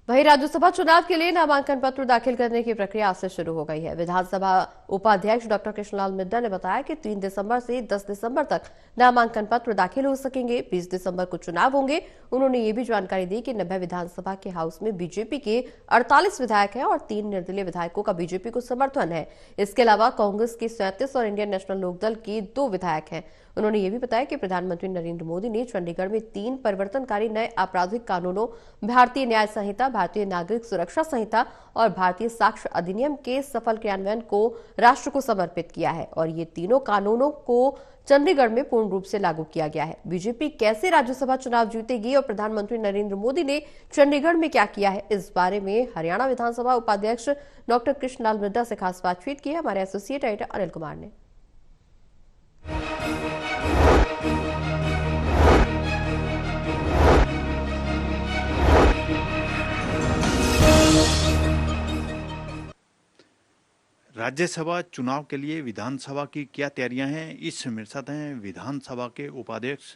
वहीं राज्यसभा चुनाव के लिए नामांकन पत्र दाखिल करने की प्रक्रिया आज से शुरू हो गई है। विधानसभा उपाध्यक्ष डॉक्टर कृष्णलाल मिड्ढा ने बताया कि 3 दिसंबर से 10 दिसंबर तक नामांकन पत्र दाखिल हो सकेंगे। 20 दिसंबर को चुनाव होंगे। उन्होंने ये भी जानकारी दी कि 90 विधानसभा के हाउस में बीजेपी के 48 विधायक हैं और 3 निर्दलीय विधायकों का बीजेपी को समर्थन है। इसके अलावा कांग्रेस के 37 और इंडियन नेशनल लोकदल के 2 विधायक हैं। उन्होंने ये भी बताया कि प्रधानमंत्री नरेंद्र मोदी ने चंडीगढ़ में 3 परिवर्तनकारी नए आपराधिक कानूनों, भारतीय न्याय संहिता, भारतीय नागरिक सुरक्षा संहिता और भारतीय साक्ष्य अधिनियम के सफल क्रियान्वयन को राष्ट्र को समर्पित किया है और ये तीनों कानूनों को चंडीगढ़ में पूर्ण रूप से लागू किया गया है। बीजेपी कैसे राज्यसभा चुनाव जीतेगी और प्रधानमंत्री नरेंद्र मोदी ने चंडीगढ़ में क्या किया है, इस बारे में हरियाणा विधानसभा उपाध्यक्ष डॉक्टर कृष्णलाल मिड्ढा से खास बातचीत की है हमारे एसोसिएट एडिटर अनिल कुमार ने। राज्यसभा चुनाव के लिए विधानसभा की क्या तैयारियां हैं, इस मेरे साथ हैं विधानसभा के उपाध्यक्ष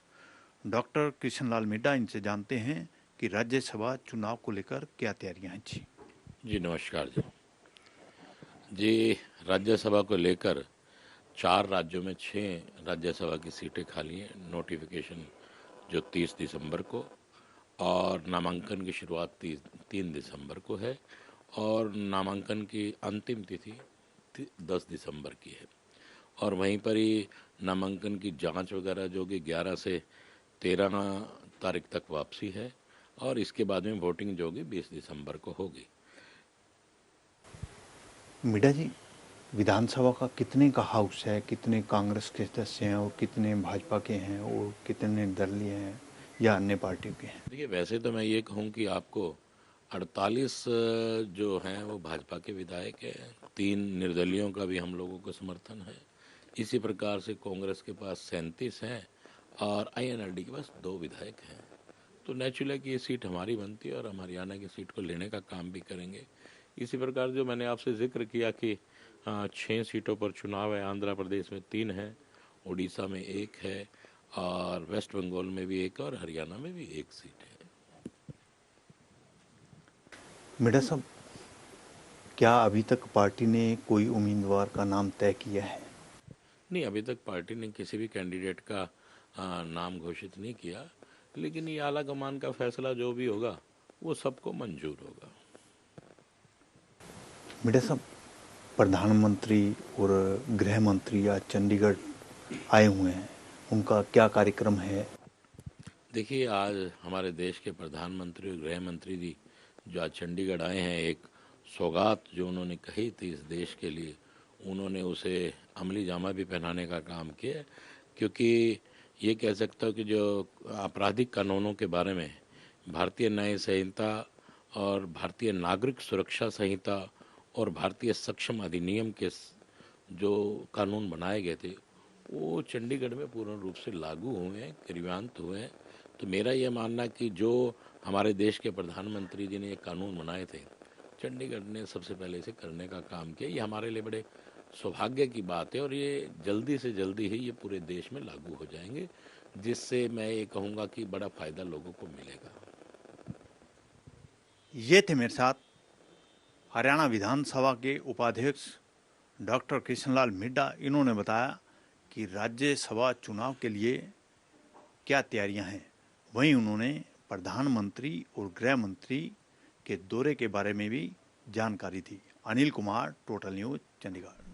डॉक्टर कृष्णलाल मिड्ढा। इनसे जानते हैं कि राज्यसभा चुनाव को लेकर क्या तैयारियां हैं। जी नमस्कार जी। राज्यसभा को लेकर 4 राज्यों में 6 राज्यसभा की सीटें खाली हैं। नोटिफिकेशन जो 30 दिसंबर को और नामांकन की शुरुआत 3 दिसंबर को है और नामांकन की अंतिम तिथि 10 दिसंबर की है और वहीं पर ही नामांकन की जांच वगैरह जो कि 11 से 13 तारीख तक वापसी है और इसके बाद में वोटिंग जो होगी 20 दिसंबर को होगी। मिड्ढा जी, विधानसभा का कितने का हाउस है, कितने कांग्रेस के सदस्य हैं और कितने भाजपा के हैं और कितने दलीय हैं या अन्य पार्टियों के हैं? देखिए, वैसे तो मैं ये कहूँ कि आपको 48 जो हैं वो भाजपा के विधायक हैं, 3 निर्दलियों का भी हम लोगों को समर्थन है। इसी प्रकार से कांग्रेस के पास 37 हैं और आईएनएलडी के पास 2 विधायक हैं। तो नेचुरल है कि ये सीट हमारी बनती है और हम हरियाणा की सीट को लेने का काम भी करेंगे। इसी प्रकार जो मैंने आपसे जिक्र किया कि 6 सीटों पर चुनाव है। आंध्र प्रदेश में 3 है, उड़ीसा में 1 है और वेस्ट बंगाल में भी 1 और हरियाणा में भी 1 सीट है। मिड्ढा साहब, क्या अभी तक पार्टी ने कोई उम्मीदवार का नाम तय किया है? नहीं, अभी तक पार्टी ने किसी भी कैंडिडेट का नाम घोषित नहीं किया, लेकिन ये आला कमान का फैसला जो भी होगा वो सबको मंजूर होगा। मिड्ढा साहब, प्रधानमंत्री और गृह मंत्री आज चंडीगढ़ आए हुए हैं, उनका क्या कार्यक्रम है? देखिए, आज हमारे देश के प्रधानमंत्री और गृह मंत्री जी जो आज चंडीगढ़ आए हैं, एक सौगात जो उन्होंने कही थी इस देश के लिए, उन्होंने उसे अमली जामा भी पहनाने का काम किया। क्योंकि ये कह सकता हूँ कि जो आपराधिक कानूनों के बारे में भारतीय न्याय संहिता और भारतीय नागरिक सुरक्षा संहिता और भारतीय सक्षम अधिनियम के जो कानून बनाए गए थे वो चंडीगढ़ में पूर्ण रूप से लागू हुए हैं, क्रियान्वित हुए हैं। तो मेरा ये मानना कि जो हमारे देश के प्रधानमंत्री जी ने ये कानून बनाए थे, चंडीगढ़ ने सबसे पहले इसे करने का काम किया। ये हमारे लिए बड़े सौभाग्य की बात है और ये जल्दी से जल्दी ही ये पूरे देश में लागू हो जाएंगे, जिससे मैं ये कहूँगा कि बड़ा फायदा लोगों को मिलेगा। ये थे मेरे साथ हरियाणा विधानसभा के उपाध्यक्ष डॉक्टर कृष्णलाल मिड्ढा। इन्होंने बताया कि राज्यसभा चुनाव के लिए क्या तैयारियां हैं। वहीं उन्होंने प्रधानमंत्री और गृह मंत्री के दौरे के बारे में भी जानकारी दी। Anil Kumar, total news, Chandigarh.